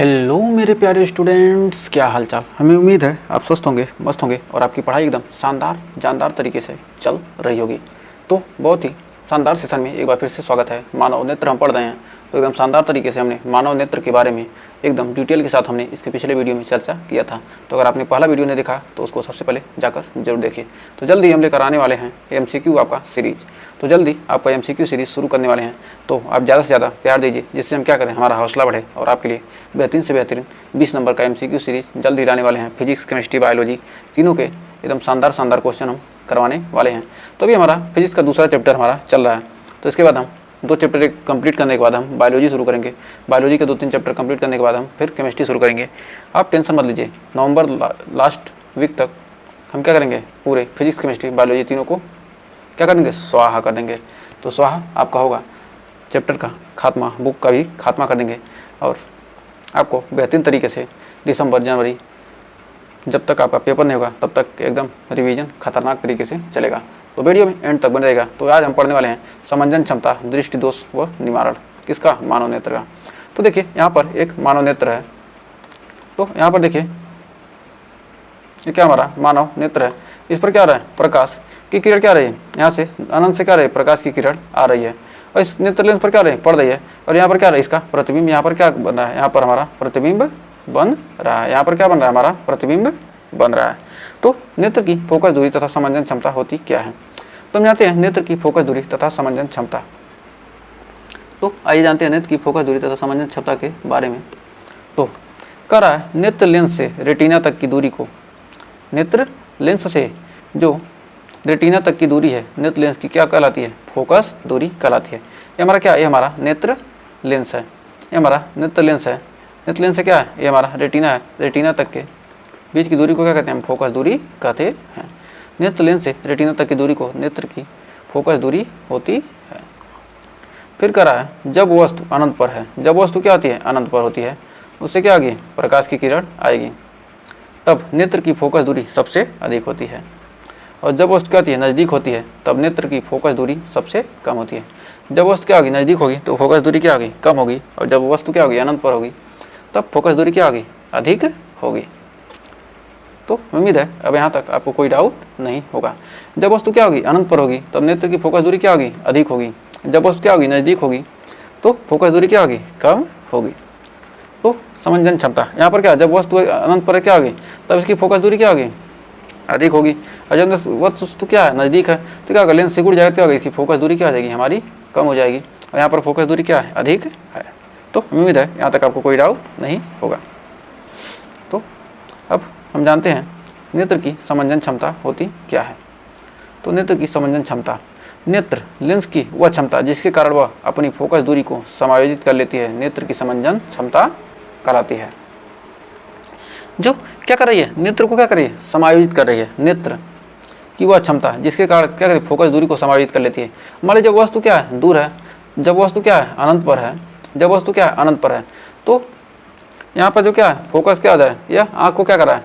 Hello मेरे प्यारे students, क्या हाल चाल। हमें उम्मीद है आप स्वस्थ होंगे, मस्त होंगे और आपकी पढ़ाई एकदम शानदार जानदार तरीके से चल रही होगी। तो बहुत ही शानदार सेशन में एक बार फिर से स्वागत है। मानव नेत्र हम पढ़ रहे हैं, तो एकदम शानदार तरीके से हमने मानव नेत्र के बारे में एकदम डिटेल के साथ हमने इसके पिछले वीडियो में चर्चा किया था। तो अगर आपने पहला वीडियो नहीं देखा तो उसको सबसे पहले जाकर जरूर देखिए। तो जल्दी हम लेकर आने वाले हैं MCQ आपका सीरीज। तो जल्दी आपका MCQ सीरीज शुरू करने वाले हैं, तो आप ज़्यादा से ज़्यादा प्यार दीजिए, जिससे हम क्या करें, हमारा हौसला बढ़े और आपके लिए बेहतरीन से बेहतरीन 20 नंबर का MCQ सीरीज जल्दी लाने वाले हैं। फिजिक्स, केमिस्ट्री, बायोलॉजी तीनों के एकदम शानदार शानदार क्वेश्चन हम करवाने वाले हैं। तो अभी हमारा फिजिक्स का दूसरा चैप्टर हमारा चल रहा है, तो इसके बाद हम 2 चैप्टर कंप्लीट करने के बाद हम बायोलॉजी शुरू करेंगे। बायोलॉजी के 2-3 चैप्टर कंप्लीट करने के बाद हम फिर केमिस्ट्री शुरू करेंगे। आप टेंशन मत लीजिए, नवंबर लास्ट वीक तक हम क्या करेंगे, पूरे फिजिक्स, केमिस्ट्री, बायोलॉजी तीनों को क्या करेंगे, स्वाहा कर देंगे। तो स्वाहा आपका होगा, चैप्टर का खात्मा, बुक का भी खात्मा कर देंगे और आपको बेहतरीन तरीके से दिसंबर जनवरी जब तक आपका पेपर नहीं होगा तब तक एकदम रिवीजन खतरनाक तरीके से चलेगा। तो वीडियो में एंड तक बने रहेगा। तो आज हम पढ़ने वाले हैं समंजन क्षमता, दृष्टि दोष व निवारण, किसका, मानव नेत्र का। तो देखिए यहाँ पर एक मानव नेत्र है, तो यहाँ पर देखिए ये क्या हमारा मानव नेत्र है। इस पर क्या आ रहा है, प्रकाश की किरण क्या आ रही है, यहाँ से अनंत से क्या रही है, प्रकाश की किरण आ रही है और इस नेत्र लेंस पर क्या रही है, पड़ रही है। और यहाँ पर क्या रहा है, इसका प्रतिबिंब यहाँ पर क्या बन रहा है, यहाँ पर हमारा प्रतिबिंब बन रहा है। यहाँ पर क्या बन रहा है, हमारा प्रतिबिंब बन रहा है। तो नेत्र की फोकस दूरी तथा समंजन क्षमता होती क्या है। तो हम जानते हैं नेत्र की फोकस दूरी तथा समंजन क्षमता। तो आइए जानते हैं नेत्र की फोकस दूरी तथा समंजन क्षमता के बारे में। तो कह रहा है नेत्र लेंस से रेटिना तक की दूरी को, नेत्र लेंस से जो रेटिना तक की दूरी है, नेत्र लेंस की क्या कहलाती है, फोकस दूरी कहलाती है। ये हमारा क्या है, ये हमारा नेत्र लेंस है, ये हमारा नेत्र लेंस है। नेत्र लेंस से क्या है, ये हमारा रेटिना है, रेटिना तक के बीच की दूरी को क्या कहते हैं, हम फोकस दूरी कहते हैं। नेत्र लेंस से रेटिना तक की दूरी को नेत्र की फोकस दूरी होती है। फिर कह रहा है जब वस्तु अनंत पर है, जब वस्तु क्या होती है, अनंत पर होती है, उससे क्या आएगी, प्रकाश की किरण आएगी, तब नेत्र की फोकस दूरी सबसे अधिक होती है। और जब वस्तु क्या होती है, नज़दीक होती है, तब नेत्र की फोकस दूरी सबसे कम होती है। जब वस्तु क्या होगी, नज़दीक होगी तो फोकस दूरी क्या होगी, कम होगी, और जब वस्तु क्या होगी, अनंत पर होगी, तब फोकस दूरी क्या होगी, अधिक होगी। तो उम्मीद है अब यहाँ तक आपको कोई डाउट नहीं होगा। जब वस्तु क्या होगी, अनंत पर होगी, तब नेत्र की फोकस दूरी क्या होगी, अधिक होगी। जब वस्तु क्या होगी, नज़दीक होगी, तो फोकस दूरी क्या होगी, कम होगी। तो समंजन क्षमता यहाँ पर क्या, जब वस्तु अनंत पर क्या होगी, तब इसकी फोकस दूरी क्या होगी, अधिक होगी। और जब वस्तु क्या है, नज़दीक है, तो क्या होगा, लेंस सिकुड़ जाएगा, क्या होगी, इसकी फोकस दूरी क्या हो जाएगी, हमारी कम हो जाएगी। और यहाँ पर फोकस दूरी क्या है, अधिक है। तो उम्मीद है यहाँ तक आपको कोई डाउट नहीं होगा। तो अब हम जानते हैं नेत्र की समंजन क्षमता होती क्या है। तो नेत्र की समंजन क्षमता, नेत्र लेंस की वह क्षमता जिसके कारण वह अपनी फोकस दूरी को समायोजित कर लेती है, नेत्र की समंजन क्षमता कहलाती है। जो क्या कर रही है, नेत्र को क्या कर रही है, समायोजित कर रही है। नेत्र की वह क्षमता जिसके कारण क्या करे, फोकस दूरी को समायोजित कर लेती है। मान लीजिए जब वस्तु क्या है, दूर है, जब वस्तु क्या है, अनंत पर है, जब वस्तु क्या है, अनंत पर है, तो यहाँ पर जो क्या है, फोकस क्या हो जाए, यह आँख को क्या कर रहा है,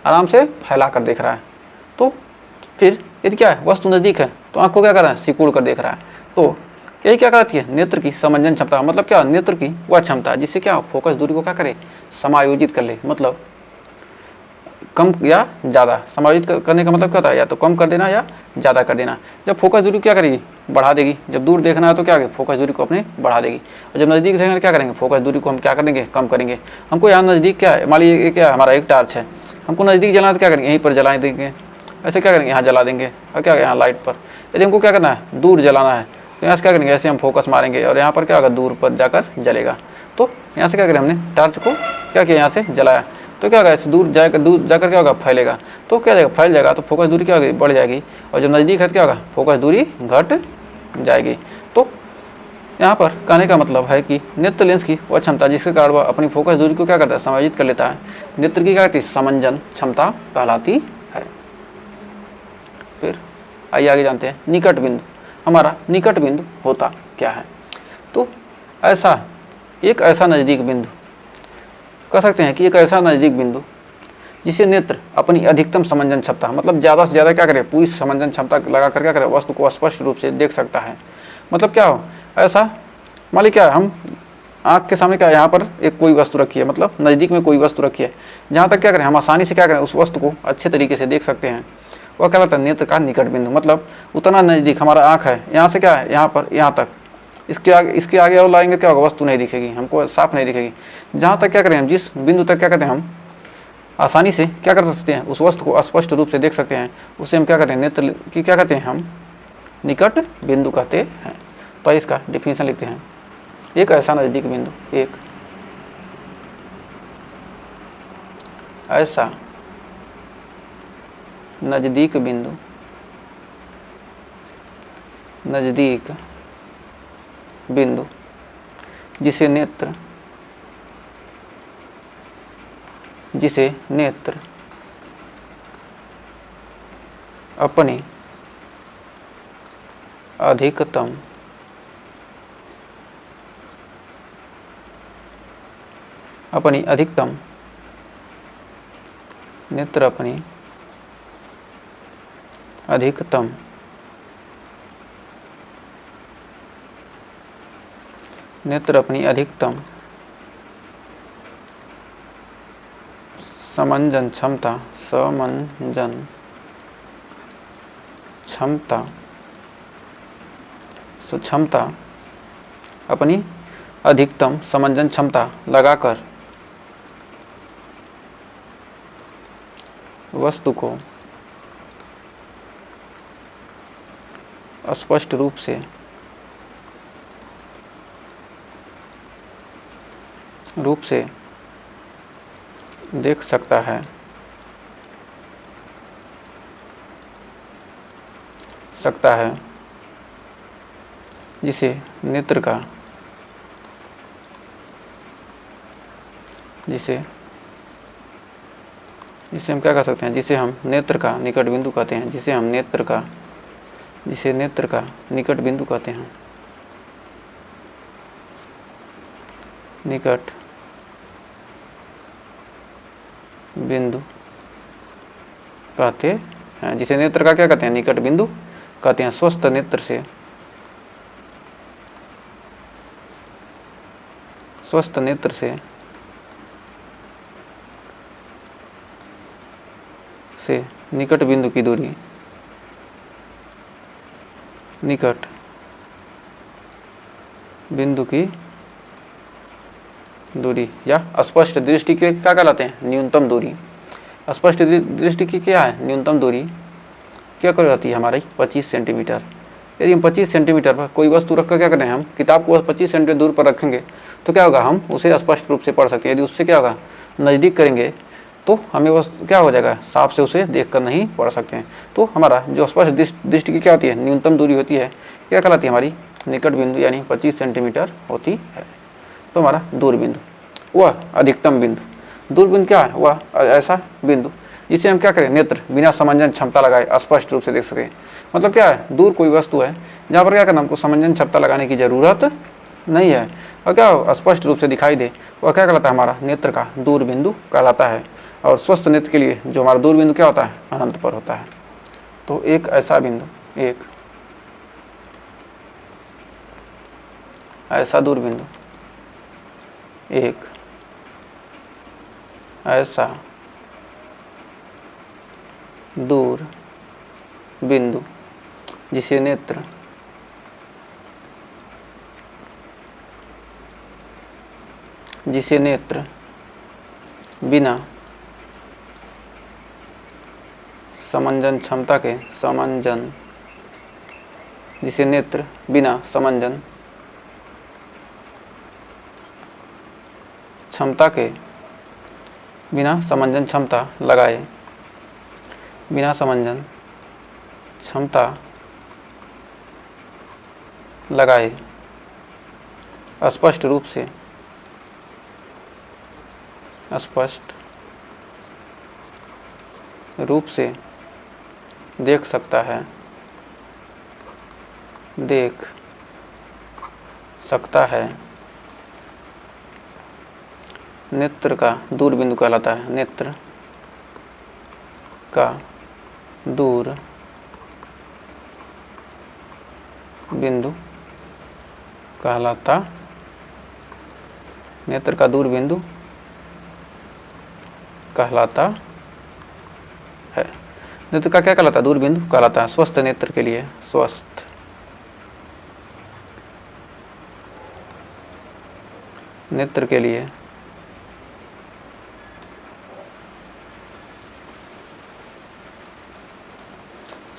आराम से फैला कर देख रहा है। तो फिर यदि क्या है, वस्तु नज़दीक है, तो आँख को क्या कर रहा है, सिकुड़ कर देख रहा है। तो यही क्या कहती है, नेत्र की समंजन क्षमता। मतलब क्या, नेत्र की वह क्षमता जिससे क्या फोकस दूरी को क्या करे, समायोजित कर ले। मतलब कम या ज़्यादा, समायोजित करने का मतलब क्या होता है, या तो कम कर देना या ज़्यादा कर देना। जब फोकस दूरी क्या करेगी, बढ़ा देगी। जब दूर देखना है तो क्या करेगी, फोकस दूरी को अपने बढ़ा देगी। और जब नज़दीक देखना क्या करेंगे, फोकस दूरी को हम क्या करेंगे, कम करेंगे। हमको यहाँ नज़दीक क्या है, मान लीजिए ये क्या है, हमारा एक टार्च है, हमको नज़दीक जलाना तो क्या करेंगे, यहीं पर जला देंगे, ऐसे क्या करेंगे, यहाँ जला देंगे। और क्या यहाँ लाइट पर, यदि हमको क्या करना है, दूर जलाना है, तो यहाँ से क्या करेंगे, ऐसे हम फोकस मारेंगे और यहाँ पर क्या होगा, दूर पर जाकर जलेगा। तो यहाँ से क्या करें, हमने टार्च को क्या किया, यहाँ से जलाया, तो क्या होगा, ऐसे दूर जाकर क्या होगा, फैलेगा। तो क्या जाएगा, फैल जाएगा, तो फोकस दूरी क्या होगी, बढ़ जाएगी। और जब नज़दीक है तो क्या होगा, फोकस दूरी घट जाएगी। तो यहाँ पर कहने का मतलब है कि नेत्र लेंस की वह क्षमता जिसके कारण वह अपनी फोकस दूरी को क्या करता है, समायोजित कर लेता है, नेत्र की क्या कहती है, समंजन क्षमता कहलाती है। फिर आइए आगे जानते हैं निकट बिंदु। हमारा निकट बिंदु होता क्या है। तो एक ऐसा नज़दीक बिंदु कह सकते हैं कि एक ऐसा नज़दीक बिंदु जिसे नेत्र अपनी अधिकतम समंजन क्षमता, मतलब ज़्यादा से ज़्यादा क्या करे, पूरी समंजन क्षमता लगा कर क्या करे, वस्तु को स्पष्ट रूप से देख सकता है। मतलब क्या हो, ऐसा मान ली क्या है, हम आँख के सामने क्या, यहाँ पर एक कोई वस्तु रखी है, मतलब नज़दीक में कोई वस्तु रखी है, जहाँ तक क्या करें हम आसानी से क्या करें उस वस्तु को अच्छे तरीके से देख सकते हैं, वह कहलाता है नेत्र का निकट बिंदु। मतलब उतना नज़दीक हमारा आँख है, यहाँ से क्या है, यहाँ पर यहाँ तक, इसके आगे और लाएंगे क्या होगा, वस्तु नहीं दिखेगी हमको, साफ नहीं दिखेगी। जहाँ तक क्या करें हम, जिस बिंदु तक क्या कहते हैं हम आसानी से क्या कर सकते हैं, उस वस्तु को स्पष्ट रूप से देख सकते हैं, उसे हम क्या कहते हैं, नेत्र की क्या कहते हैं हम, निकट बिंदु कहते हैं। तो इसका डिफिनीशन लिखते हैं, एक ऐसा नज़दीक बिंदु, एक ऐसा नज़दीक बिंदु, नज़दीक बिंदु जिसे नेत्र अपनी अधिकतम नेत्र अपनी अधिकतम समंजन क्षमता अपनी अधिकतम समंजन क्षमता लगाकर वस्तु को स्पष्ट रूप से देख सकता है, जिसे हम क्या कह सकते हैं, जिसे हम नेत्र का निकट बिंदु कहते हैं, जिसे नेत्र का निकट बिंदु कहते हैं, निकट बिंदु कहते हैं, जिसे नेत्र का क्या कहते हैं, निकट बिंदु कहते हैं। स्वस्थ नेत्र से निकट बिंदु की दूरी, निकट बिंदु की दूरी या स्पष्ट दृष्टि के क्या कहलाते हैं, न्यूनतम दूरी। स्पष्ट दृष्टि की क्या है, न्यूनतम दूरी क्या कर जाती है हमारी 25 सेंटीमीटर। यदि हम 25 सेंटीमीटर पर कोई वस्तु रखकर क्या करें, हम किताब को 25 सेंटीमीटर दूर पर रखेंगे तो क्या होगा, हम उसे स्पष्ट रूप से पढ़ सकते हैं। यदि उससे क्या होगा, नज़दीक करेंगे तो हमें वस्तु क्या हो जाएगा, साफ से उसे देखकर नहीं पढ़ सकते हैं। तो हमारा जो स्पष्ट दृष्टि की क्या होती है, न्यूनतम दूरी होती है, क्या कहलाती है हमारी निकट बिंदु, यानी 25 सेंटीमीटर होती है। तो हमारा दूर बिंदु, वह अधिकतम बिंदु, दूर बिंदु क्या है, वह ऐसा बिंदु जिसे हम क्या करें, नेत्र बिना समंजन क्षमता लगाए स्पष्ट रूप से देख सकें। मतलब क्या है, दूर कोई वस्तु है जहाँ पर क्या करना, हमको समंजन क्षमता लगाने की जरूरत नहीं है, और क्या स्पष्ट रूप से दिखाई दे, वह क्या कहलाता है, हमारा नेत्र का दूर बिंदु कहलाता है। और स्वस्थ नेत्र के लिए जो हमारा दूर बिंदु क्या होता है, अनंत पर होता है। तो एक ऐसा बिंदु, एक ऐसा दूर बिंदु, एक ऐसा दूर बिंदु जिसे नेत्र बिना समंजन क्षमता के जिसे नेत्र बिना समंजन क्षमता के बिना समंजन क्षमता लगाए, बिना समंजन क्षमता लगाए स्पष्ट रूप से देख सकता है, नेत्र का दूर बिंदु कहलाता है, नेत्र का दूर बिंदु कहलाता नेत्र का दूर बिंदु कहलाता है। नेत्र का क्या कहलाता है? दूर बिंदु कहलाता है। स्वस्थ नेत्र के लिए, स्वस्थ नेत्र के लिए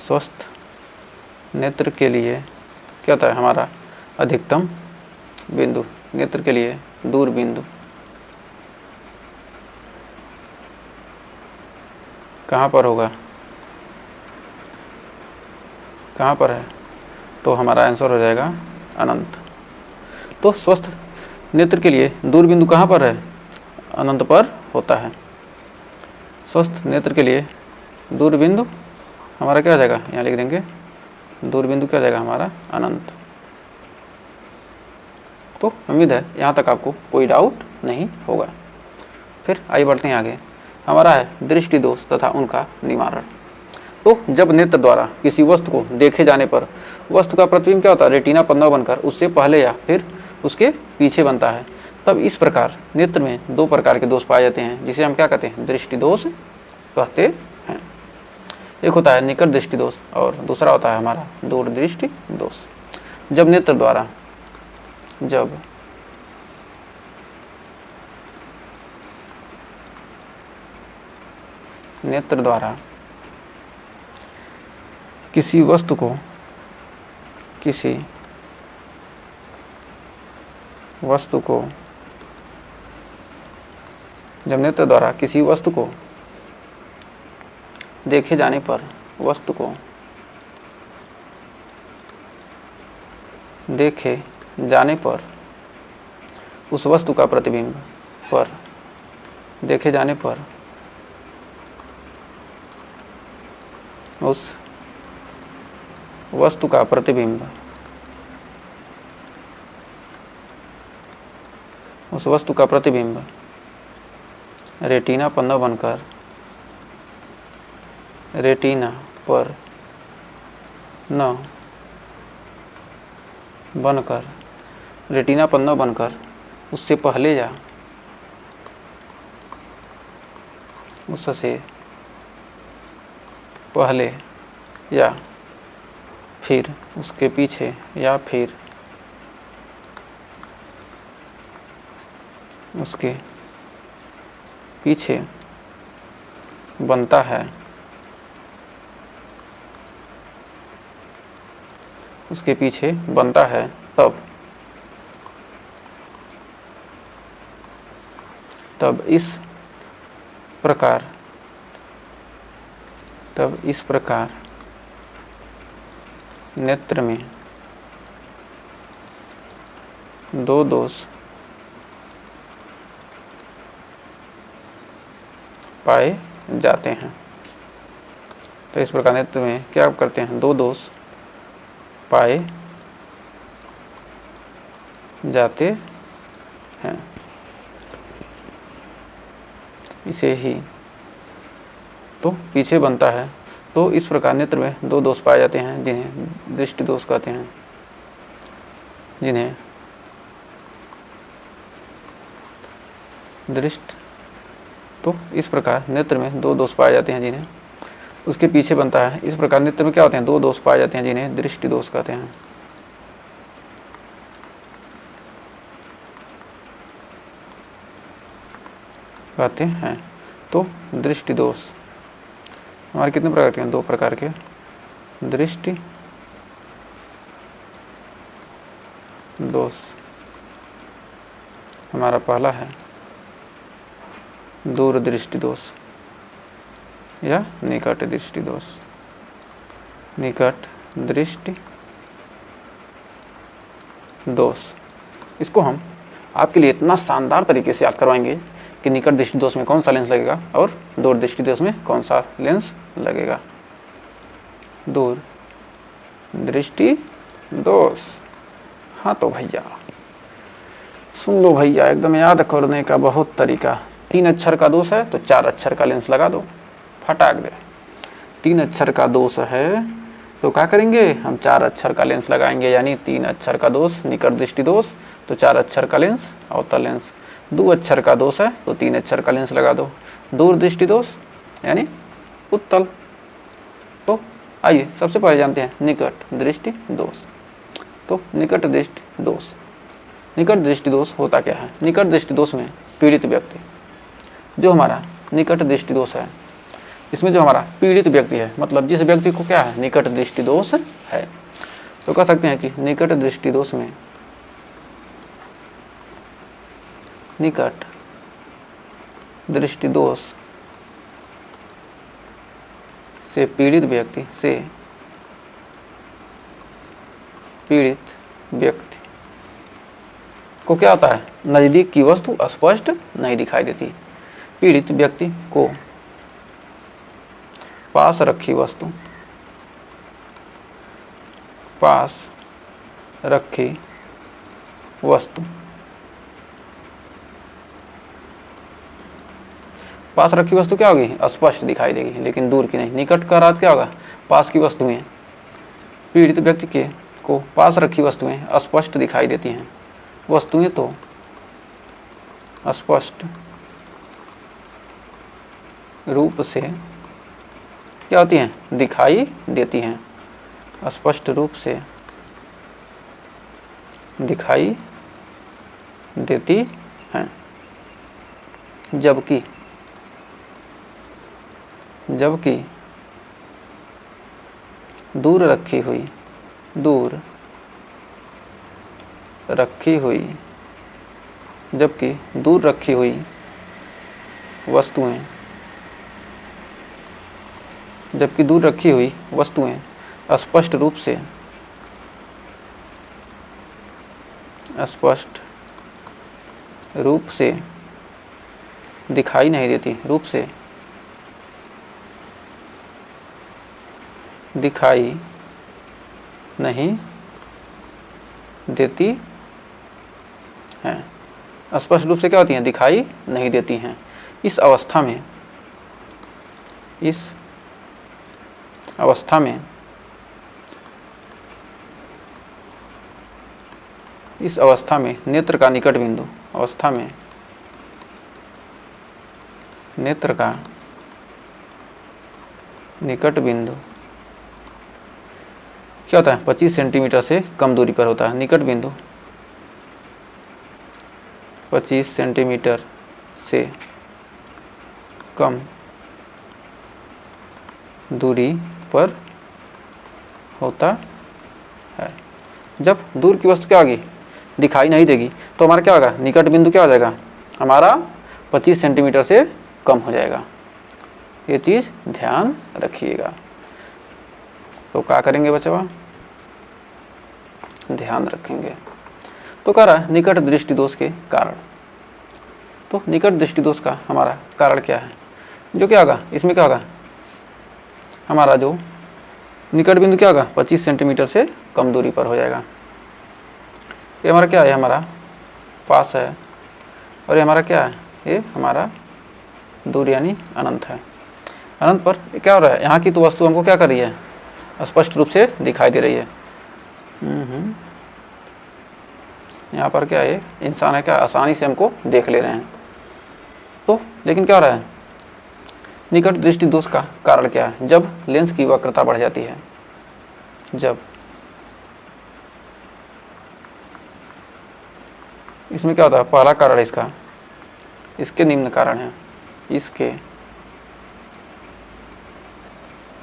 स्वस्थ नेत्र के लिए क्या होता है? हमारा अधिकतम बिंदु, नेत्र के लिए दूर बिंदु कहाँ पर होगा? कहाँ पर है? तो हमारा आंसर हो जाएगा अनंत। तो स्वस्थ नेत्र के लिए दूर बिंदु कहाँ पर है? अनंत पर होता है। स्वस्थ नेत्र के लिए दूर बिंदु हमारा क्या हो जाएगा? यहाँ लिख देंगे, दूर बिंदु क्या हो जाएगा हमारा? अनंत। तो उम्मीद है यहाँ तक आपको कोई डाउट नहीं होगा। फिर आइए बढ़ते हैं आगे। हमारा है दृष्टि दोष तथा उनका निवारण। तो जब नेत्र द्वारा किसी वस्तु को देखे जाने पर वस्तु का प्रतिबिंब क्या होता है? रेटिना पन्ना बनकर उससे पहले या फिर उसके पीछे बनता है। तब इस प्रकार नेत्र में दो प्रकार के दोष पाए जाते हैं, जिसे हम क्या कहते हैं? दृष्टि दोष कहते हैं। एक होता है निकट दृष्टि दोष और दूसरा होता है हमारा दूर दृष्टि दोष। जब नेत्र द्वारा किसी वस्तु को जब नेत्र द्वारा किसी वस्तु को देखे जाने पर उस वस्तु का प्रतिबिंब रेटिना पन्ना बनकर रेटिना पन्ना बनकर उससे पहले या फिर उसके पीछे या फिर उसके पीछे बनता है, तब इस प्रकार नेत्र में दो दोष पाए जाते हैं। तो इस प्रकार नेत्र में क्या करते हैं? दो दोष पाए जाते हैं। इसे ही तो पीछे बनता है। तो इस प्रकार नेत्र में दो दोष पाए जाते हैं, जिन्हें दृष्टि दोष कहते हैं, तो इस प्रकार नेत्र में दो दोष पाए जाते हैं, जिन्हें उसके पीछे बनता है। इस प्रकार नेत्र में क्या होते हैं? दो दोष पाए जाते हैं, जिन्हें दृष्टि दोष कहते हैं। तो दृष्टि दोष हमारे कितने प्रकार के हैं? दो प्रकार के। दृष्टि दोष हमारा पहला है दूर दृष्टि दोष या निकट दृष्टि दोष। निकट दृष्टि दोष, इसको हम आपके लिए इतना शानदार तरीके से याद करवाएंगे कि निकट दृष्टि दोष में कौन सा लेंस लगेगा और दूर दृष्टि दोष में कौन सा लेंस लगेगा। दूर दृष्टि दोष, हाँ तो भैया सुन लो भैया, एकदम याद करने का बहुत तरीका। 3 अक्षर का दोष है तो 4 अक्षर का लेंस लगा दो, फटाक दे। 3 अक्षर का दोष है तो क्या करेंगे? हम 4 अक्षर का लेंस लगाएंगे, यानी 3 अक्षर का दोष निकट दृष्टि दोष, तो 4 अक्षर का लेंस अवतल लेंस। दो अक्षर का दोष है तो 3 अक्षर का लेंस लगा दो। दूर दृष्टि दोष यानी उत्तल। तो आइए सबसे पहले जानते हैं निकट दृष्टि दोष। तो निकट दृष्टि दोष, निकट दृष्टि दोष होता क्या है? निकट दृष्टि दोष में पीड़ित व्यक्ति, जो हमारा निकट दृष्टि दोष है, इसमें जो हमारा पीड़ित व्यक्ति है, मतलब जिस व्यक्ति को क्या है, निकट दृष्टि दोष है, तो कह सकते हैं कि निकट दृष्टि दोष में, निकट दृष्टि दोष से पीड़ित व्यक्ति, से पीड़ित व्यक्ति को क्या होता है, नजदीक की वस्तु स्पष्ट नहीं दिखाई देती। पीड़ित व्यक्ति को पास रखी वस्तु, पास रखी वस्तु, पास रखी वस्तु क्या होगी, स्पष्ट दिखाई देगी, लेकिन दूर की नहीं। निकट का अर्थ क्या होगा, पास की वस्तुएं। पीड़ित व्यक्ति के को पास रखी वस्तुएं स्पष्ट दिखाई देती हैं। वस्तुएं तो स्पष्ट रूप से क्या होती हैं, दिखाई देती हैं, स्पष्ट रूप से दिखाई देती हैं। जबकि दूर रखी हुई, दूर रखी हुई, जबकि दूर रखी हुई वस्तुएं, जबकि दूर रखी हुई वस्तुएं स्पष्ट रूप से, स्पष्ट रूप से दिखाई नहीं देती, रूप से दिखाई नहीं देती हैं। स्पष्ट रूप से क्या होती हैं, दिखाई नहीं देती हैं। इस अवस्था में, इस अवस्था में, इस अवस्था में नेत्र का निकट बिंदु, अवस्था में नेत्र का निकट बिंदु क्या होता है, 25 सेंटीमीटर से कम दूरी पर होता है। निकट बिंदु 25 सेंटीमीटर से कम दूरी पर होता है। जब दूर की वस्तु क्या होगी, दिखाई नहीं देगी, तो हमारा क्या होगा, निकट बिंदु क्या हो जाएगा, हमारा 25 सेंटीमीटर से कम हो जाएगा। ये चीज़ ध्यान रखिएगा। तो क्या करेंगे बच्चा, ध्यान रखेंगे। तो कह रहा है निकट दृष्टि दोष के कारण। तो निकट दृष्टि दोष का हमारा कारण क्या है, जो क्या होगा, इसमें क्या होगा, हमारा जो निकट बिंदु क्या होगा, 25 सेंटीमीटर से कम दूरी पर हो जाएगा। ये हमारा क्या है, हमारा पास है, और ये हमारा क्या है, ये हमारा दूर यानी अनंत है। अनंत पर क्या हो रहा है, यहाँ की तो वस्तु हमको क्या कर रही है, स्पष्ट रूप से दिखाई दे रही है। यहाँ पर क्या है, इंसान है क्या, आसानी से हमको देख ले रहे हैं। तो लेकिन क्या हो रहा है, निकट दृष्टि दोष का कारण क्या है, जब लेंस की वक्रता बढ़ जाती है, जब इसमें क्या होता है, पहला कारण इसका, इसके निम्न कारण है, इसके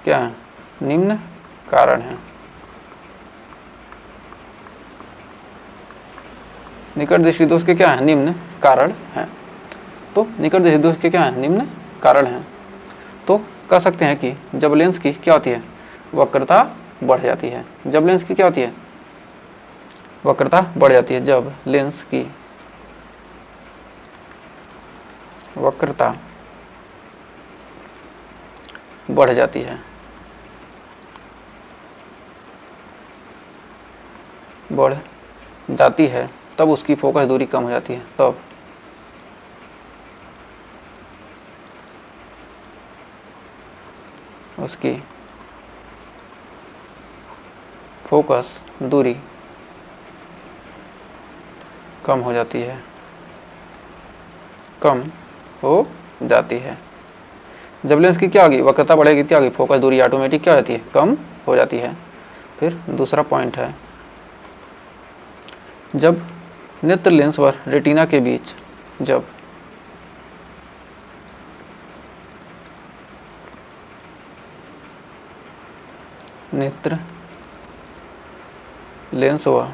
क्या है, निम्न कारण है। निकट दृष्टि दोष के क्या है, निम्न कारण हैं। तो निकट दृष्टि दोष के क्या है, निम्न कारण हैं। तो कह सकते हैं कि जब लेंस की क्या होती है, वक्रता बढ़ जाती है। जब लेंस की क्या होती है, वक्रता बढ़ जाती है। जब लेंस की वक्रता बढ़ जाती है, बढ़ जाती है, तब उसकी फोकस दूरी कम हो जाती है। तब उसकी फोकस दूरी कम हो जाती है। कम हो जाती है। जब लेंस की क्या होगी, वक्रता बढ़ेगी क्या होगी, फोकस दूरी ऑटोमेटिक क्या हो जाती है, कम हो जाती है। फिर दूसरा पॉइंट है, जब नेत्र लेंस और रेटिना के बीच जब नेत्र लेंस व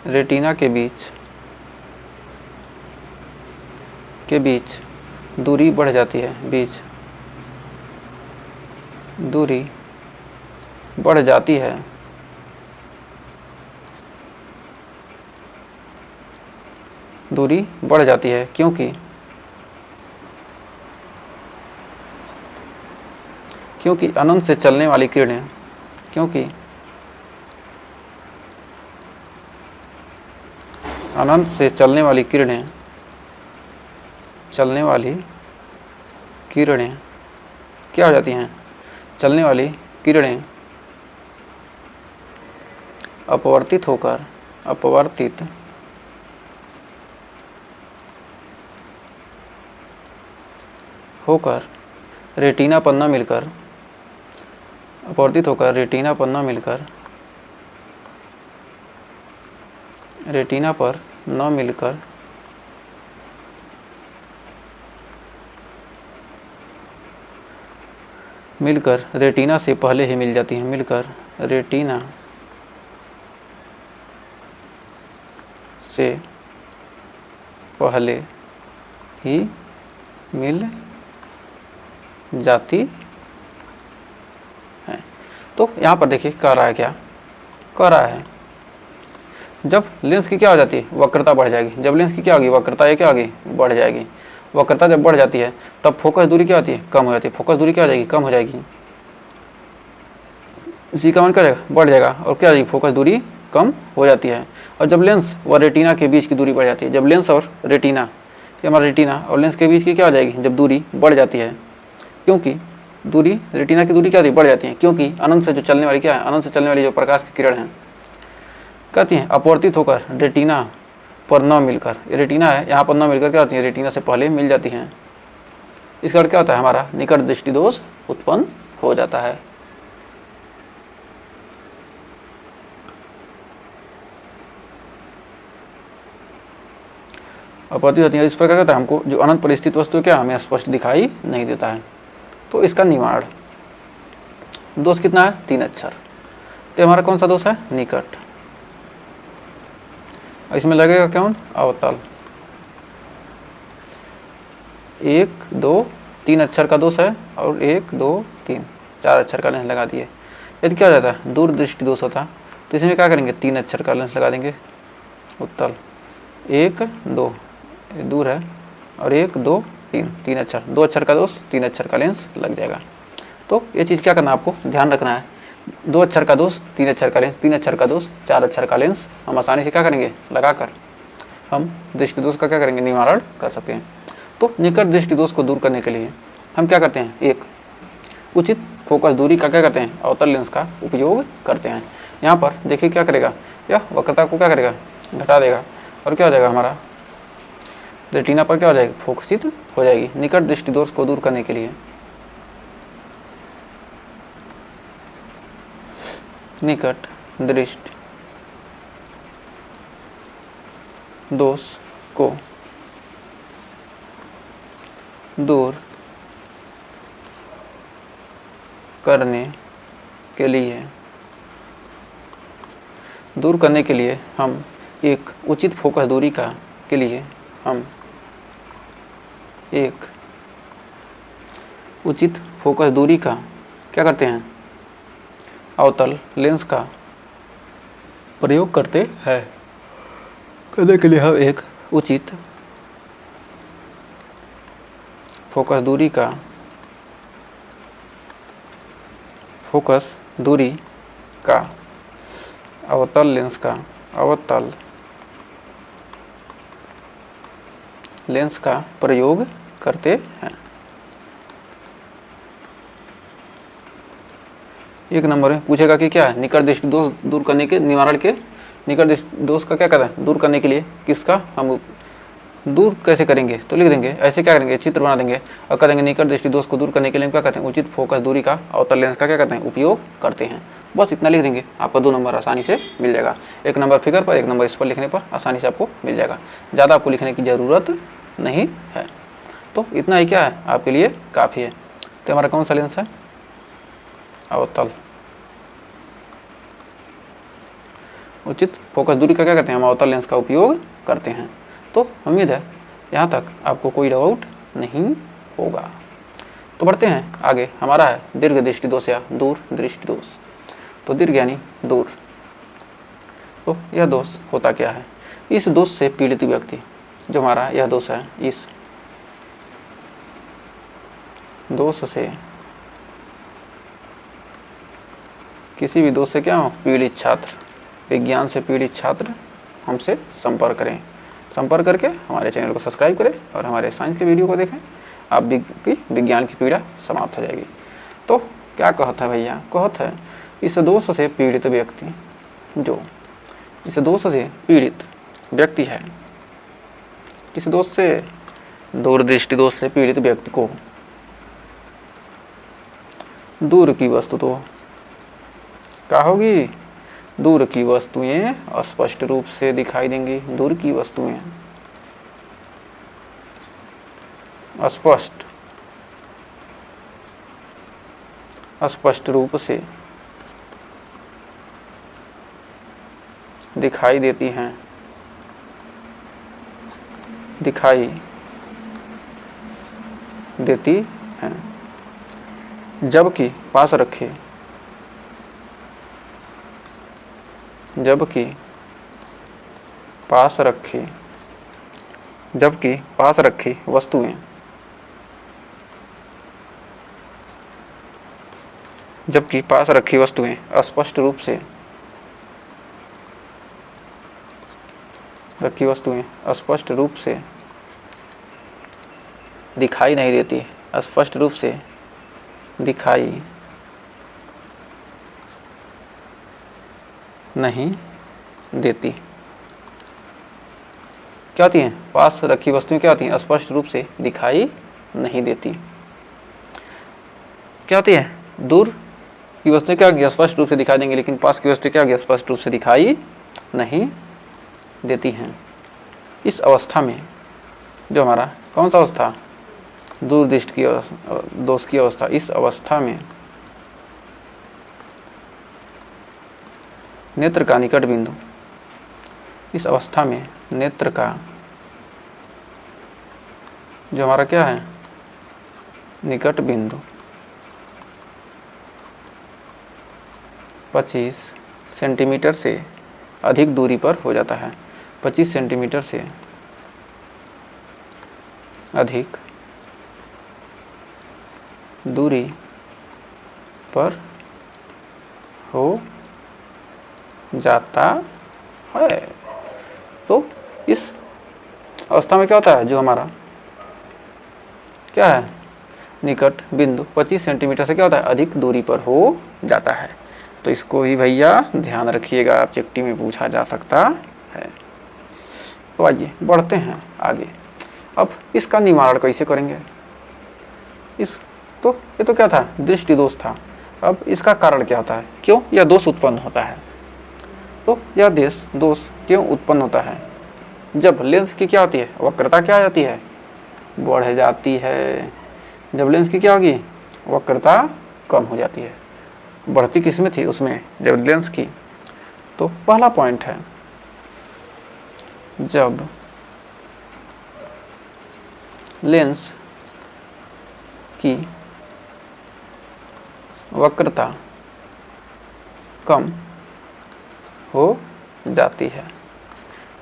रेटिना के बीच दूरी बढ़ जाती है, दूरी बढ़ जाती है, दूरी बढ़ जाती है क्योंकि अनंत से चलने वाली किरणें अनंत से चलने वाली किरणें क्या हो जाती हैं, चलने वाली किरणें अपवर्तित होकर रेटिना पर न मिलकर अपवर्तित होकर रेटिना पर न मिलकर रेटिना से पहले ही मिल जाती हैं, रेटिना से पहले ही मिल जाती है। तो यहाँ पर देखिए कह रहा है, क्या कह रहा है, जब लेंस की क्या हो जाती है, वक्रता बढ़ जाएगी। जब लेंस की क्या होगी, वक्रता ये क्या होगी, बढ़ जाएगी। वक्रता जब बढ़ जाती है तब फोकस दूरी क्या होती है, कम हो जाती है। फोकस दूरी क्या हो जाएगी, कम हो जाएगी। इसी का मान क्या हो जाएगा, बढ़ जाएगा, और क्या हो जाएगी, फोकस दूरी कम हो जाती है। और जब लेंस व रेटिना के बीच की दूरी बढ़ जाती है, जब लेंस और रेटिना, ये हमारा रेटिना और लेंस के बीच की क्या हो जाएगी, जब दूरी बढ़ जाती है, क्योंकि दूरी रेटिना की दूरी क्या होती है, बढ़ जाती है, क्योंकि अनंत से जो चलने वाली क्या है, अनंत से चलने वाली जो प्रकाश की किरण है, कहती हैं अपवर्तित होकर रेटिना पर न मिलकर, रेटिना है यहाँ पर न मिलकर क्या होती है, रेटिना से पहले मिल जाती हैं। इसका अर्थ क्या होता है, हमारा निकट दृष्टि दोष उत्पन्न हो जाता है। अपवर्तित होती है, इस प्रकार होता है, हमको जो अनंत पर स्थित वस्तु क्या हमें स्पष्ट दिखाई नहीं देता है। तो इसका निवारण दोष कितना है, 3 अक्षर। तो हमारा कौन सा दोष है, निकट। इसमें लगेगा कौन, अवतल। 1 2 3 अक्षर का दोष है, और 1 2 3 4 अक्षर का लेंस लगा दिए। यदि क्या हो जाता है, दूर दृष्टि दोष होता, तो इसमें क्या करेंगे, 3 अक्षर का लेंस लगा देंगे, उत्तल। 1 2 दूर है, और 1 2 3 3 अक्षर, 2 अक्षर का दोष, 3 अक्षर का लेंस लग जाएगा। तो ये चीज़ क्या करना है, आपको ध्यान रखना है, 2 अक्षर का दोष, 3 अक्षर का लेंस, 3 अक्षर का दोष, 4 अक्षर का लेंस हम आसानी से क्या करेंगे, लगाकर हम दृष्टि दोष का क्या करेंगे, निवारण कर सकते हैं। तो निकट दृष्टि दोष को दूर करने के लिए हम क्या करते हैं, एक उचित फोकस दूरी का क्या करते हैं, अवतल लेंस का उपयोग करते हैं। यहाँ पर देखिए क्या करेगा, यह वक्रता को क्या करेगा, घटा देगा, और क्या हो जाएगा, हमारा रेटिना पर क्या हो जाएगी, फोकसित हो जाएगी। निकट दृष्टि दोष को दूर करने के लिए निकट दृष्टि दोष को दूर करने के लिए हम एक उचित फोकस दूरी के लिए हम एक उचित फोकस दूरी का क्या करते हैं, अवतल लेंस का प्रयोग करते हैं। करने के लिए हम एक उचित फोकस दूरी का अवतल लेंस का प्रयोग करते हैं। 1 नंबर में पूछेगा कि क्या है, निकट दृष्टि दोष दूर करने के निवारण के, निकट दृष्टि दोष का क्या करना है, दूर करने के लिए किसका हम दूर कैसे करेंगे, तो लिख देंगे ऐसे, क्या करेंगे, चित्र बना देंगे और करेंगे निकट दृष्टि दोष को दूर करने के लिए क्या कहते हैं, उचित फोकस दूरी का अवतल लेंस का क्या कहते हैं, उपयोग करते हैं। बस इतना लिख देंगे, आपका 2 नंबर आसानी से मिल जाएगा। 1 नंबर फिगर पर, 1 नंबर इस पर लिखने पर आसानी से आपको मिल जाएगा, ज़्यादा आपको लिखने की ज़रूरत नहीं है। तो इतना ही क्या है आपके लिए काफ़ी है। तो हमारा कौन सा लेंस है, अवतल उचित फोकस दूरी का क्या कहते हैं, हम अवतल लेंस का उपयोग करते हैं। तो उम्मीद है यहाँ तक आपको कोई डाउट नहीं होगा। तो बढ़ते हैं आगे, हमारा है दीर्घ दृष्टि दोष या दूर दृष्टि दोष। तो दीर्घ यानी दूर, तो यह दोष होता क्या है, इस दोष से पीड़ित व्यक्ति, जो हमारा यह दोष है, इस दोष से, किसी भी दोष से क्या हो पीड़ित छात्र, विज्ञान से पीड़ित छात्र हमसे संपर्क करें। संपर्क करके हमारे चैनल को सब्सक्राइब करें और हमारे साइंस के वीडियो को देखें, आप विज्ञान की पीड़ा समाप्त हो जाएगी। तो क्या कहता है भैया, कहता है इस दोष से पीड़ित व्यक्ति, जो इस दोष से पीड़ित व्यक्ति है, किस दोष से, दूरदृष्टि दोष से पीड़ित व्यक्ति को दूर की वस्तु, तो क्या होगी, दूर की वस्तुएं स्पष्ट रूप से दिखाई देंगी। दूर की वस्तुएं स्पष्ट रूप से दिखाई देती हैं, दिखाई देती हैं, जबकि पास रखे, जबकि पास रखी वस्तुएं, जबकि पास रखी वस्तुएं स्पष्ट रूप से रखी वस्तुएं स्पष्ट रूप से दिखाई नहीं देती, स्पष्ट रूप से दिखाई नहीं देती। क्या होती हैं, पास रखी वस्तुएं क्या होती हैं, स्पष्ट रूप से दिखाई नहीं देती। क्या होती है, दूर की वस्तुएं क्या होगी, स्पष्ट रूप से दिखाई देंगी, लेकिन पास की वस्तुएं क्या होगी, स्पष्ट रूप से दिखाई नहीं देती हैं। इस अवस्था में, जो हमारा कौन सा अवस्था, दूरदृष्टि की दोष की अवस्था, इस अवस्था में नेत्र का निकट बिंदु, इस अवस्था में नेत्र का जो हमारा क्या है, निकट बिंदु 25 सेंटीमीटर से अधिक दूरी पर हो जाता है। 25 सेंटीमीटर से अधिक दूरी पर हो जाता है। तो इस अवस्था में क्या होता है, जो हमारा क्या है, निकट बिंदु 25 सेंटीमीटर से क्या होता है, अधिक दूरी पर हो जाता है। तो इसको ही भैया ध्यान रखिएगा, ऑब्जेक्टिव में पूछा जा सकता है। तो आइए बढ़ते हैं आगे। अब इसका निवारण कैसे करेंगे, तो ये तो क्या था, दृष्टि दोष था। अब इसका कारण क्या होता है, क्यों यह दोष उत्पन्न होता है। तो यह दोष क्यों उत्पन्न होता है, जब लेंस की क्या होती है, वक्रता क्या आ जाती है, बढ़ जाती है। जब लेंस की क्या होगी, वक्रता कम हो जाती है। बढ़ती किस में थी, उसमें जब लेंस की। तो पहला पॉइंट है, जब लेंस की वक्रता कम हो जाती है।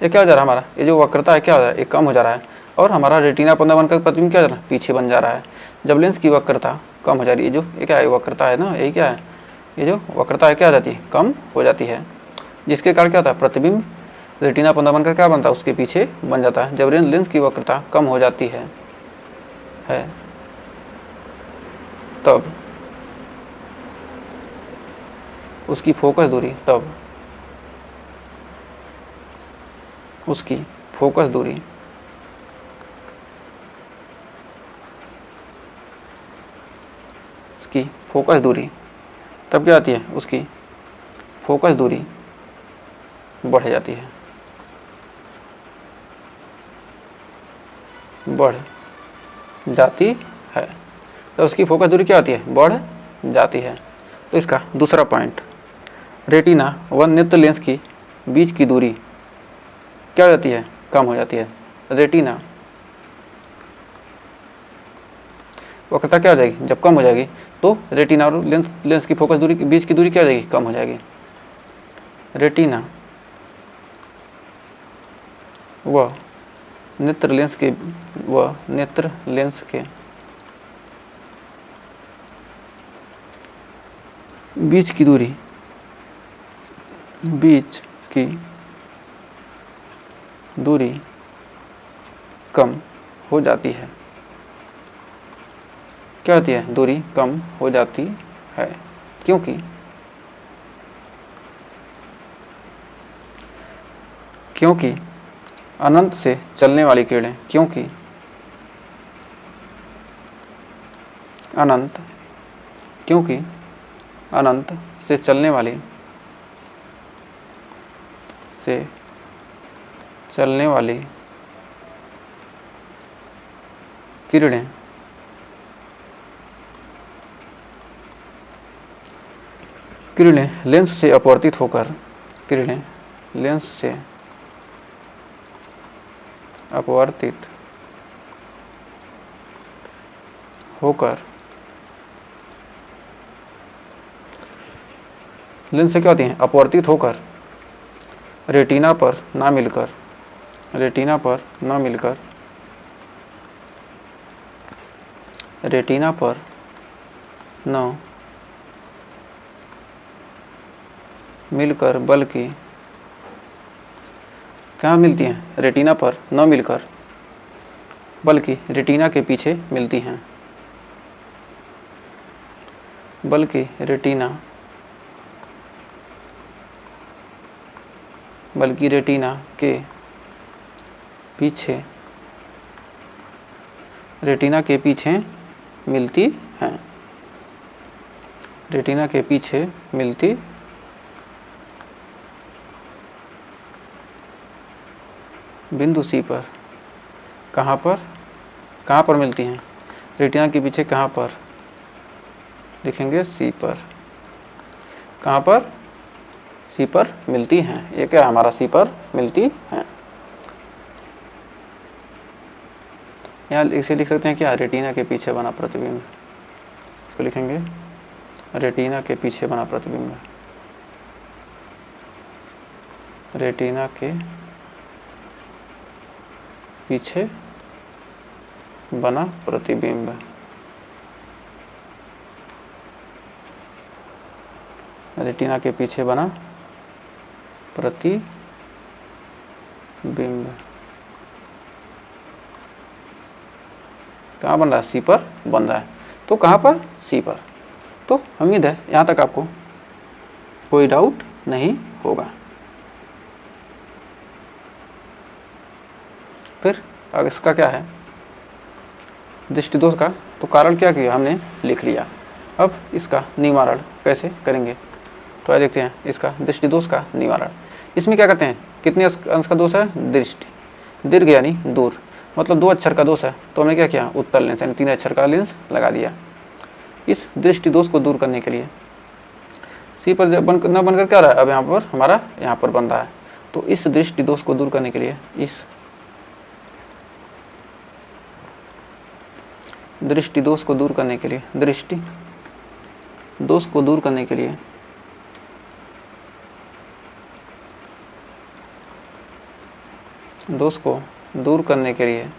ये क्या हो जा रहा है हमारा, ये जो वक्रता है क्या हो रहा है, ये कम हो जा रहा है और हमारा रेटिना पंद्रह बनकर प्रतिबिंब क्या हो जा रहा है, पीछे बन जा रहा है। जब लेंस की वक्रता कम हो जा रही है, जो ये क्या है, वक्रता है ना, यही क्या है, ये जो वक्रता है क्या हो जाती है, कम हो जाती है, जिसके कारण क्या होता है, प्रतिबिंब रेटिना पंद्रह बनकर क्या बनता है, उसके पीछे बन जाता है। जब लेंस की वक्रता कम हो जाती है तब उसकी फोकस दूरी, तब उसकी फोकस दूरी उसकी फोकस दूरी, तब क्या आती है, उसकी फोकस दूरी बढ़ जाती है, बढ़ जाती है। तो उसकी फोकस दूरी क्या होती है, बढ़ जाती है। तो इसका दूसरा पॉइंट, रेटिना व नेत्र लेंस की बीच की दूरी क्या हो जाती है, कम हो जाती है। रेटिना वक्रता क्या हो जाएगी, जब कम हो जाएगी तो रेटिना और लेंस की फोकस दूरी के बीच की दूरी क्या हो जाएगी, कम हो जाएगी। रेटिना व नेत्र लेंस के बीच की दूरी कम हो जाती है। क्या होती है, दूरी कम हो जाती है, क्योंकि अनंत से चलने वाली किरणें, क्योंकि अनंत से चलने वाली किरणें लेंस से अपवर्तित होकर लेंस से क्या होती हैं, अपवर्तित होकर रेटिना पर ना मिलकर रेटिना पर न मिलकर बल्कि कहाँ मिलती हैं, रेटिना पर न मिलकर बल्कि रेटिना के पीछे मिलती हैं, बल्कि रेटिना के पीछे मिलती हैं, रेटिना के पीछे मिलती बिंदु सी पर। कहाँ पर मिलती हैं, रेटिना के पीछे कहाँ पर लिखेंगे, सी पर। कहाँ पर, सी पर मिलती हैं। ये क्या हमारा, सी पर मिलती हैं। यहाँ इसे लिख सकते हैं क्या, रेटिना के पीछे बना प्रतिबिंब। इसको लिखेंगे रेटिना के पीछे बना प्रतिबिंब, रेटिना के पीछे बना प्रतिबिंब। रेटिना के पीछे बना प्रतिबिंब कहाँ बन रहा है, सी पर बन रहा है। तो कहाँ पर, सी पर। तो उम्मीद है यहाँ तक आपको कोई डाउट नहीं होगा। फिर अब इसका क्या है, दृष्टिदोष का तो कारण क्या किया हमने लिख लिया। अब इसका निवारण कैसे करेंगे, तो आइए देखते हैं इसका दृष्टिदोष का निवारण। इसमें क्या करते हैं, कितने अंश का दोष है, दृष्टि, दीर्घ यानी दूर, मतलब 2 अक्षर का दोष है, तो हमने क्या किया, उत्तल लेंस यानी 3 अक्षर का लेंस लगा दिया। इस दृष्टि दोष को दूर करने के लिए सी पर जब न बनकर क्या रहा है, अब यहाँ पर हमारा यहाँ पर बन रहा है। तो इस दृष्टि दोष को दूर करने के लिए, इस दृष्टि दोष को दूर करने के लिए, दृष्टि दोष को दूर करने के लिए दोष को दूर करने के लिए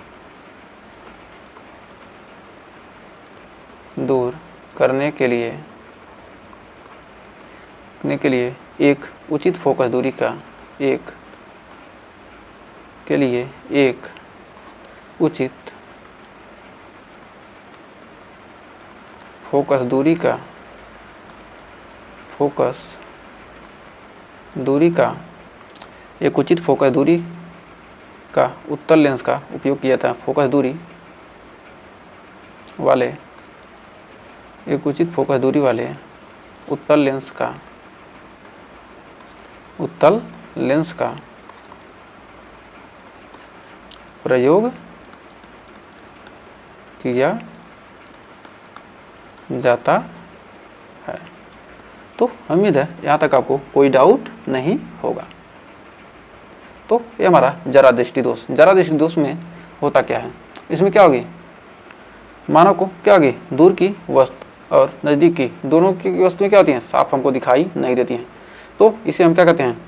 एक उचित फोकस दूरी का एक उचित फोकस दूरी का उत्तल लेंस का उपयोग किया था। फोकस दूरी वाले एक उचित फोकस दूरी वाले उत्तल लेंस का प्रयोग किया जाता है। तो उम्मीद है यहाँ तक आपको कोई डाउट नहीं होगा। तो ये हमारा जरा दृष्टि दोष। जरा दृष्टि दोष में होता क्या है, इसमें क्या होगी, मानव को क्या होगी, दूर की वस्तु और नज़दीक की दोनों की वस्तुएं क्या होती हैं, साफ हमको दिखाई नहीं देती हैं। तो इसे हम क्या कहते हैं,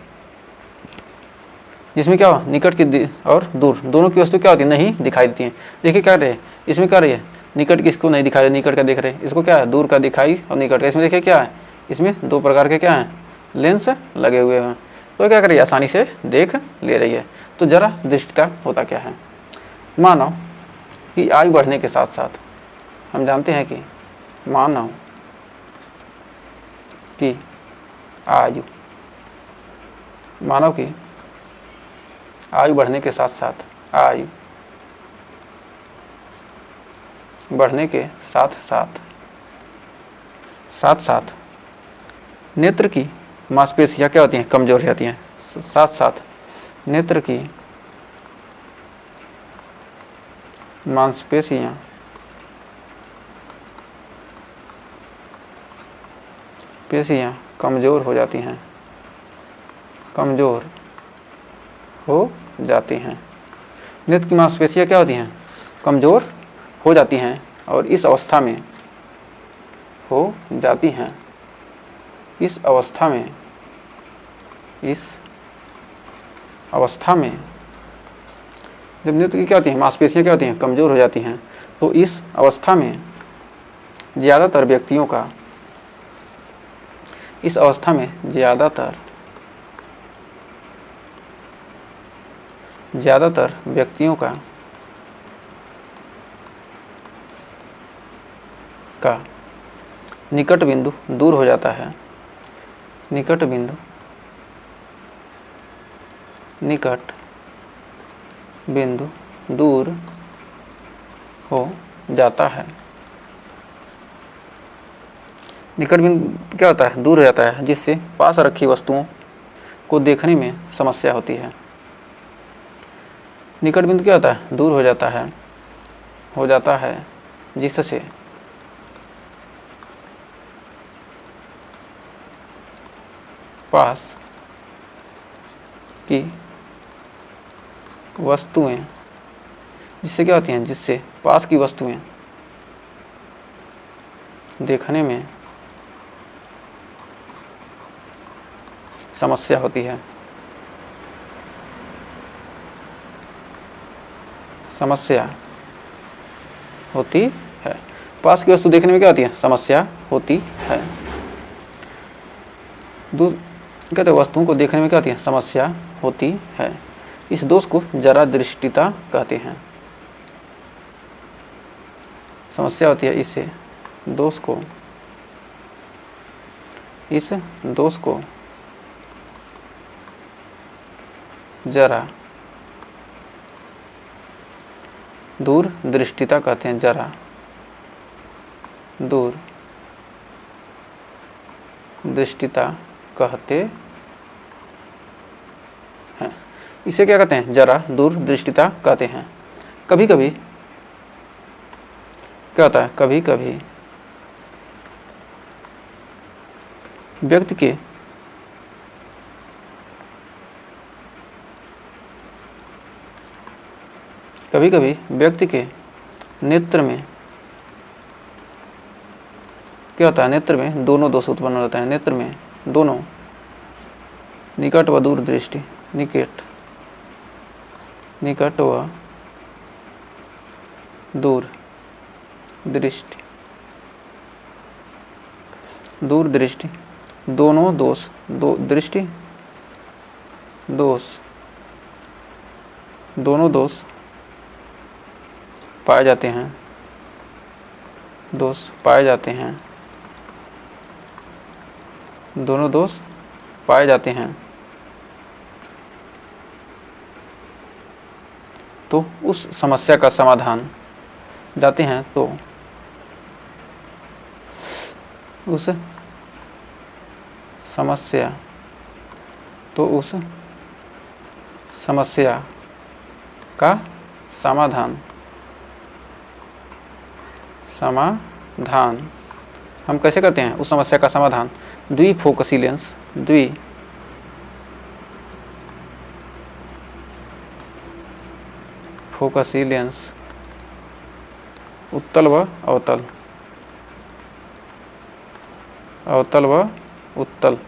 जिसमें क्या हो, निकट की और दूर दोनों की वस्तु क्या होती है, नहीं दिखाई देती हैं। देखिए क्या रहे, इसमें क्या रही है, निकट की इसको नहीं दिखाई दे, निकट का देख रहे हैं, इसको क्या है, दूर का दिखाई और निकट का। इसमें देखिए क्या है, इसमें दो प्रकार के क्या हैं, लेंस लगे हुए हैं। तो क्या कर रही है, आसानी से देख ले रही है। तो जरा दृष्टिता होता क्या है, मानव की आयु बढ़ने के साथ साथ हम जानते हैं कि मानव की आयु बढ़ने के साथ साथ नेत्र की मांसपेशियां क्या होती हैं, कमजोर हो जाती हैं। साथ साथ नेत्र की मांसपेशियां कमजोर हो जाती हैं। नेत्र की मांसपेशियां क्या होती हैं, कमजोर हो जाती हैं और इस अवस्था में जब नेत्र की क्या होती हैं, मांसपेशियां क्या होती हैं, कमजोर हो जाती हैं, तो इस अवस्था में ज़्यादातर व्यक्तियों का निकट बिंदु दूर हो जाता है। निकट बिंदु दूर हो जाता है। निकट बिंदु क्या होता है, दूर हो जाता है, जिससे पास रखी वस्तुओं को देखने में समस्या होती है। निकट बिंदु क्या होता है, दूर हो जाता है जिससे पास की वस्तुएं, जिससे क्या होती हैं, जिससे पास की वस्तुएं देखने में समस्या होती है। पास की वस्तु देखने में क्या होती है, समस्या होती है। कहते हैं वस्तुओं को देखने में क्या होती है, समस्या होती है। इस दोष को जरा दृष्टिता कहते हैं। समस्या होती है, इस दोष को जरा दूर दृष्टिता कहते हैं। जरा दूर दृष्टिता कहते हैं। इसे क्या कहते हैं, जरा दूर दृष्टिता कहते हैं। कभी कभी क्या होता है, कभी कभी व्यक्ति के नेत्र में क्या होता है, नेत्र में दोनों दोष उत्पन्न होता है। नेत्र में दोनों निकट व दूर दृष्टि, निकट व दूर दृष्टि दोनों दोष दोनों दोष पाए जाते हैं। दोनों दोष पाए जाते हैं। तो उस समस्या का समाधान जाते हैं तो उस समस्या, तो उस समस्या का समाधान हम कैसे करते हैं उस समस्या का समाधान? द्विफोकसी लेंस, द्विफोकसी लेंस, उत्तल व अवतल, अवतल व उत्तल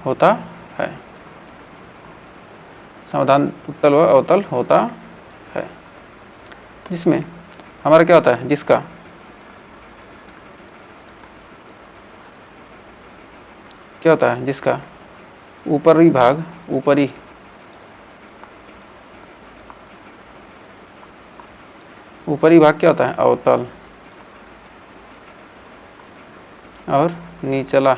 होता है। समाधान उत्तल व अवतल होता है, जिसमें हमारा क्या होता है, जिसका क्या होता है, जिसका ऊपरी भाग, ऊपरी भाग क्या होता है, अवतल, और निचला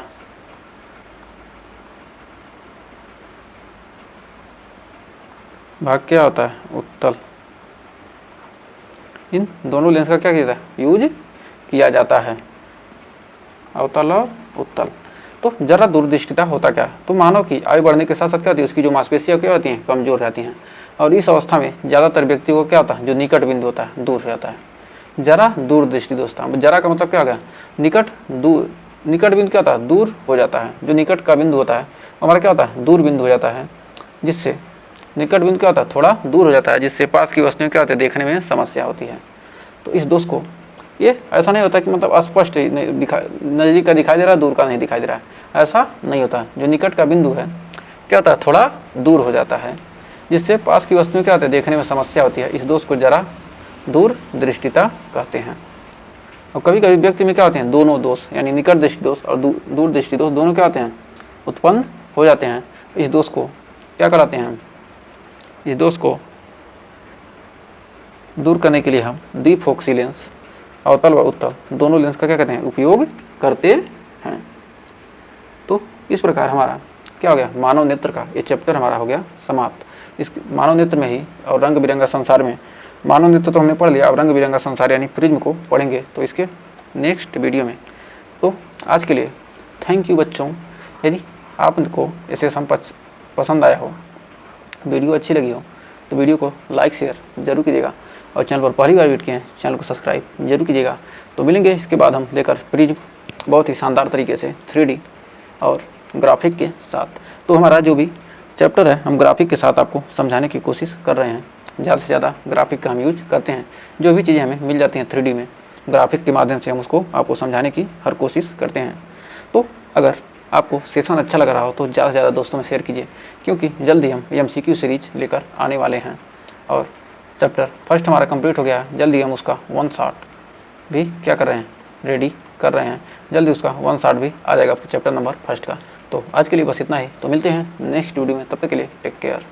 भाग क्या होता है, उत्तल। इन दोनों लेंस का क्या किया जाता है, यूज किया जाता है, अवतल और उत्तल। तो जरा दूरदृष्टिता होता क्या, तो मानव की आयु बढ़ने के साथ साथ क्या होती है, उसकी जो मांसपेशियां क्या होती हैं, कमजोर रहती हैं, और इस अवस्था में ज़्यादातर व्यक्तियों को क्या होता है, जो निकट बिंदु होता है, दूर रहता है। जरा दूरदृष्टि दोस्तों, जरा का मतलब क्या हो गया, निकट बिंदु क्या होता है, दूर हो जाता है। जो निकट का बिंदु होता है हमारा क्या होता है, दूर बिंदु हो जाता है, जिससे निकट बिंदु क्या होता है, थोड़ा दूर हो जाता है, जिससे पास की वस्तुएं क्या होती है, देखने में समस्या होती है। तो इस दोष को, ये ऐसा नहीं होता कि मतलब अस्पष्ट नज़दीक का दिखाई दे रहा है, दूर का नहीं दिखाई दे रहा है, ऐसा नहीं होता। जो निकट का बिंदु है क्या होता है, थोड़ा दूर हो जाता है, जिससे पास की वस्तुएं क्या होती है, देखने में समस्या होती है। इस दोष को जरा दूरदृष्टिता कहते हैं। और कभी कभी व्यक्ति में क्या होते हैं, दोनों दोष, यानी निकट दृष्टि दोष और दूर दृष्टि दोष दोनों क्या होते हैं, उत्पन्न हो जाते हैं। इस दोष को क्या कराते हैं, इस दोष को दूर करने के लिए हम द्विफोकसी लेंस, अवतल व उत्तल दोनों लेंस का क्या कहते हैं, उपयोग करते हैं। तो इस प्रकार हमारा क्या हो गया, मानव नेत्र का ये चैप्टर हमारा हो गया समाप्त। इस मानव नेत्र में ही और रंग बिरंगा संसार में, मानव नेत्र तो हमने पढ़ लिया, अब रंग बिरंगा संसार यानी प्रिज्म को पढ़ेंगे तो इसके नेक्स्ट वीडियो में। तो आज के लिए थैंक यू बच्चों। यदि आपको ये सेशन पसंद आया हो, वीडियो अच्छी लगी हो, तो वीडियो को लाइक शेयर जरूर कीजिएगा, और चैनल पर पहली बार विजिट किए हैं चैनल को सब्सक्राइब जरूर कीजिएगा। तो मिलेंगे इसके बाद हम लेकर प्रिज्म बहुत ही शानदार तरीके से 3D और ग्राफिक के साथ। तो हमारा जो भी चैप्टर है हम ग्राफिक के साथ आपको समझाने की कोशिश कर रहे हैं, ज़्यादा से ज़्यादा ग्राफिक का हम यूज करते हैं। जो भी चीज़ें हमें मिल जाती हैं 3D में, ग्राफिक के माध्यम से हम उसको आपको समझाने की हर कोशिश करते हैं। तो अगर आपको सेशन अच्छा लग रहा हो तो ज़्यादा से ज़्यादा दोस्तों में शेयर कीजिए, क्योंकि जल्दी हम MCQ सीरीज लेकर आने वाले हैं, और चैप्टर फर्स्ट हमारा कंप्लीट हो गया है, जल्दी हम उसका 1 शॉट भी क्या कर रहे हैं, रेडी कर रहे हैं, जल्दी उसका 1 शॉट भी आ जाएगा चैप्टर नंबर फर्स्ट का। तो आज के लिए बस इतना ही, तो मिलते हैं नेक्स्ट वीडियो में, तब तक के लिए टेक केयर।